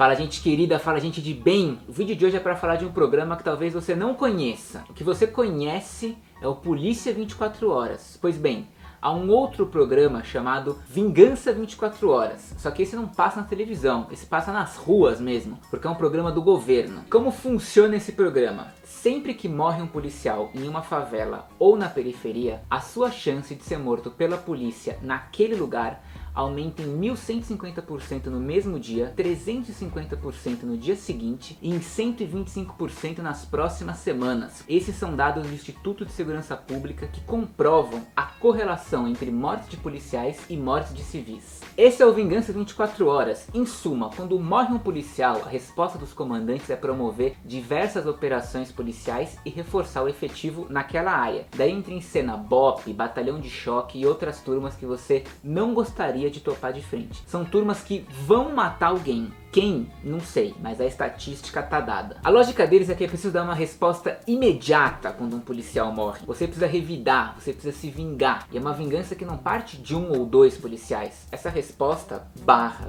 Fala gente querida, fala gente de bem. O vídeo de hoje é para falar de um programa que talvez você não conheça. O que você conhece é o Polícia 24 Horas. Pois bem, há um outro programa chamado Vingança 24 Horas. Só que esse não passa na televisão, esse passa nas ruas mesmo, porque é um programa do governo. Como funciona esse programa? Sempre que morre um policial em uma favela ou na periferia, a sua chance de ser morto pela polícia naquele lugar aumenta em 1150% no mesmo dia, 350% no dia seguinte e em 125% nas próximas semanas. Esses são dados do Instituto de Segurança Pública que comprovam a correlação entre mortes de policiais e mortes de civis. Esse é o Vingança 24 Horas. Em suma, quando morre um policial, a resposta dos comandantes é promover diversas operações policiais e reforçar o efetivo naquela área. Daí entra em cena BOPE, Batalhão de Choque e outras turmas que você não gostaria de topar de frente. São turmas que vão matar alguém. Quem? Não sei, mas a estatística tá dada. A lógica deles é que é preciso dar uma resposta imediata quando um policial morre. Você precisa revidar, você precisa se vingar. E é uma vingança que não parte de um ou dois policiais. Essa resposta,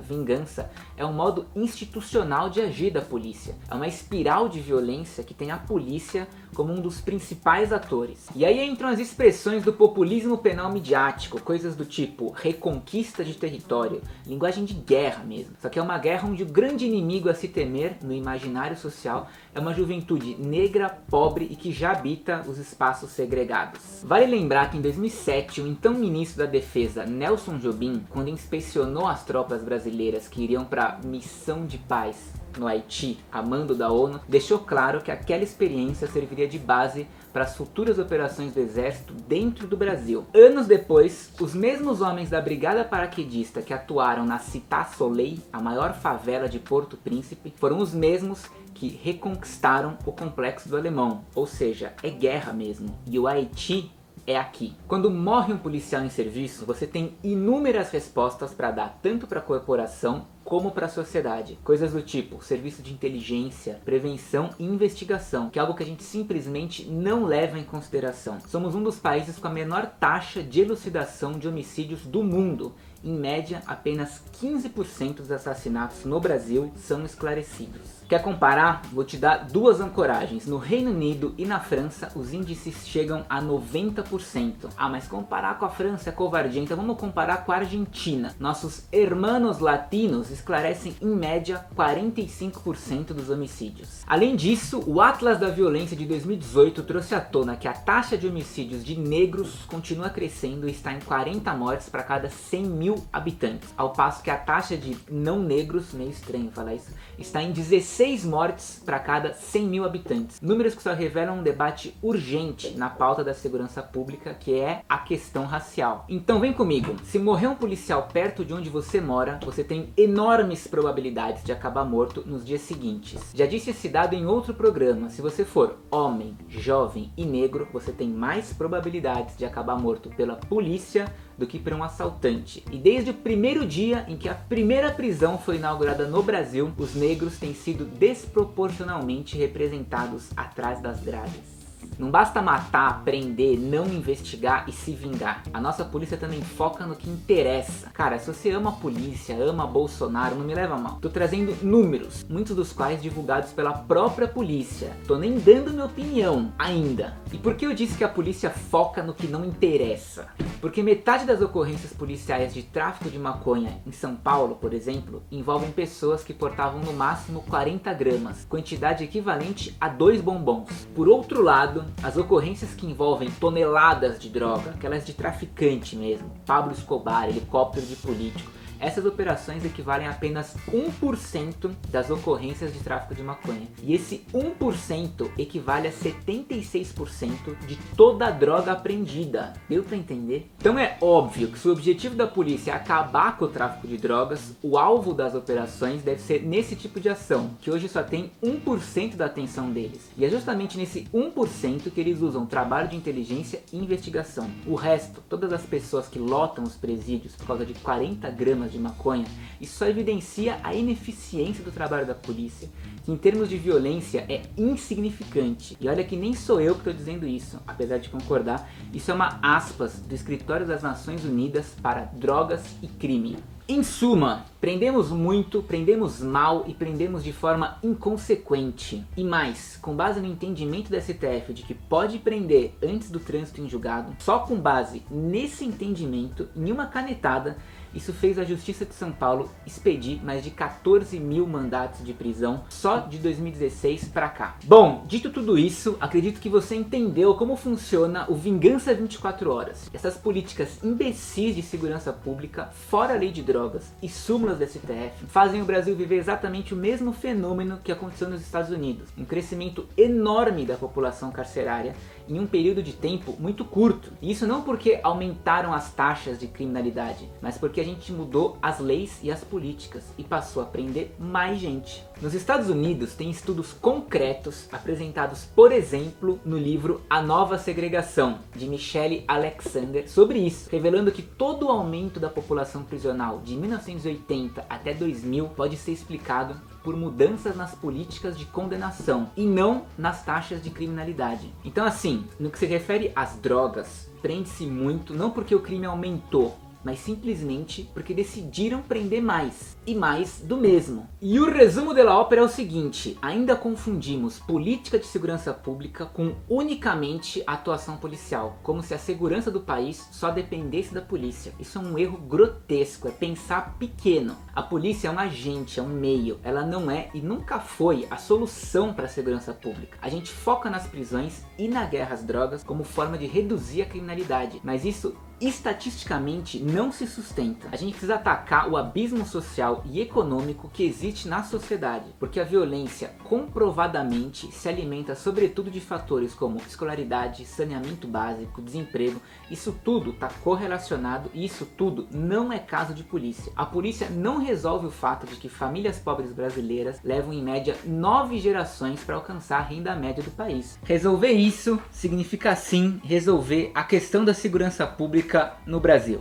vingança, é um modo institucional de agir da polícia. É uma espiral de violência que tem a polícia como um dos principais atores. E aí entram as expressões do populismo penal midiático, coisas do tipo reconquista de território, linguagem de guerra mesmo. Só que é uma guerra onde o grande inimigo a se temer no imaginário social é uma juventude negra, pobre e que já habita os espaços segregados. Vale lembrar que em 2007 o então ministro da Defesa Nelson Jobim, quando inspecionou as tropas brasileiras que iriam para missão de paz no Haiti, a mando da ONU, deixou claro que aquela experiência serviria de base para as futuras operações do exército dentro do Brasil. Anos depois, os mesmos homens da Brigada Paraquedista que atuaram na Città Soleil, a maior favela de Porto Príncipe, foram os mesmos que reconquistaram o Complexo do Alemão, ou seja, é guerra mesmo, e o Haiti é aqui. Quando morre um policial em serviço, você tem inúmeras respostas para dar, tanto para a corporação como para a sociedade. Coisas do tipo serviço de inteligência, prevenção e investigação, que é algo que a gente simplesmente não leva em consideração. Somos um dos países com a menor taxa de elucidação de homicídios do mundo. Em média, apenas 15% dos assassinatos no Brasil são esclarecidos. Quer comparar? Vou te dar duas ancoragens. No Reino Unido e na França, os índices chegam a 90%. Ah, mas comparar com a França é covardia, então vamos comparar com a Argentina. Nossos hermanos latinos esclarecem em média 45% dos homicídios. Além disso, o Atlas da Violência de 2018 trouxe à tona que a taxa de homicídios de negros continua crescendo e está em 40 mortes para cada 100 mil habitantes, ao passo que a taxa de não negros, meio estranho falar isso, está em 16 mortes para cada 100 mil habitantes. Números que só revelam um debate urgente na pauta da segurança pública, que é a questão racial. Então vem comigo, se morrer um policial perto de onde você mora, você tem enormes probabilidades de acabar morto nos dias seguintes. Já disse esse dado em outro programa, se você for homem, jovem e negro, você tem mais probabilidades de acabar morto pela polícia do que por um assaltante. E desde o primeiro dia em que a primeira prisão foi inaugurada no Brasil, os negros têm sido desproporcionalmente representados atrás das grades. Não basta matar, prender, não investigar e se vingar. A nossa polícia também foca no que interessa. Cara, se você ama a polícia, ama Bolsonaro, não me leva a mal. Tô trazendo números, muitos dos quais divulgados pela própria polícia. Tô nem dando minha opinião ainda. E por que eu disse que a polícia foca no que não interessa? Porque metade das ocorrências policiais de tráfico de maconha em São Paulo, por exemplo, envolvem pessoas que portavam no máximo 40 gramas, quantidade equivalente a 2 bombons. Por outro lado, as ocorrências que envolvem toneladas de droga, aquelas de traficante mesmo, Pablo Escobar, helicóptero de político, essas operações equivalem a apenas 1% das ocorrências de tráfico de maconha. E esse 1% equivale a 76% de toda a droga apreendida. Deu pra entender? Então é óbvio que se o objetivo da polícia é acabar com o tráfico de drogas, o alvo das operações deve ser nesse tipo de ação, que hoje só tem 1% da atenção deles. E é justamente nesse 1% que eles usam trabalho de inteligência e investigação. O resto, todas as pessoas que lotam os presídios por causa de 40 gramas de maconha, isso só evidencia a ineficiência do trabalho da polícia, que em termos de violência é insignificante. E olha que nem sou eu que estou dizendo isso, apesar de concordar, isso é uma aspas do Escritório das Nações Unidas para Drogas e Crime. Em suma, prendemos muito, prendemos mal e prendemos de forma inconsequente. E mais, com base no entendimento da STF de que pode prender antes do trânsito em julgado, só com base nesse entendimento, em uma canetada, isso fez a Justiça de São Paulo expedir mais de 14 mil mandatos de prisão só de 2016 pra cá. Bom, dito tudo isso, acredito que você entendeu como funciona o Vingança 24 Horas. Essas políticas imbecis de segurança pública, fora a lei de drogas e súmulas da STF, fazem o Brasil viver exatamente o mesmo fenômeno que aconteceu nos Estados Unidos. Um crescimento enorme da população carcerária em um período de tempo muito curto. E isso não porque aumentaram as taxas de criminalidade, mas porque a gente mudou as leis e as políticas e passou a prender mais gente. Nos Estados Unidos tem estudos concretos apresentados, por exemplo, no livro A Nova Segregação, de Michelle Alexander, sobre isso, revelando que todo o aumento da população prisional de 1980 até 2000 pode ser explicado por mudanças nas políticas de condenação e não nas taxas de criminalidade. Então assim, no que se refere às drogas, prende-se muito não porque o crime aumentou, mas simplesmente porque decidiram prender mais, e mais do mesmo. E o resumo da ópera é o seguinte: ainda confundimos política de segurança pública com unicamente atuação policial, como se a segurança do país só dependesse da polícia. Isso é um erro grotesco, é pensar pequeno. A polícia é um agente, é um meio, ela não é e nunca foi a solução para a segurança pública. A gente foca nas prisões e na guerra às drogas como forma de reduzir a criminalidade, mas isso estatisticamente não se sustenta. A gente precisa atacar o abismo social e econômico que existe na sociedade, porque a violência comprovadamente se alimenta sobretudo de fatores como escolaridade, saneamento básico, desemprego. Isso tudo está correlacionado e isso tudo não é caso de polícia. A polícia não resolve o fato de que famílias pobres brasileiras levam em média 9 gerações para alcançar a renda média do país. Resolver isso significa sim resolver a questão da segurança pública no Brasil.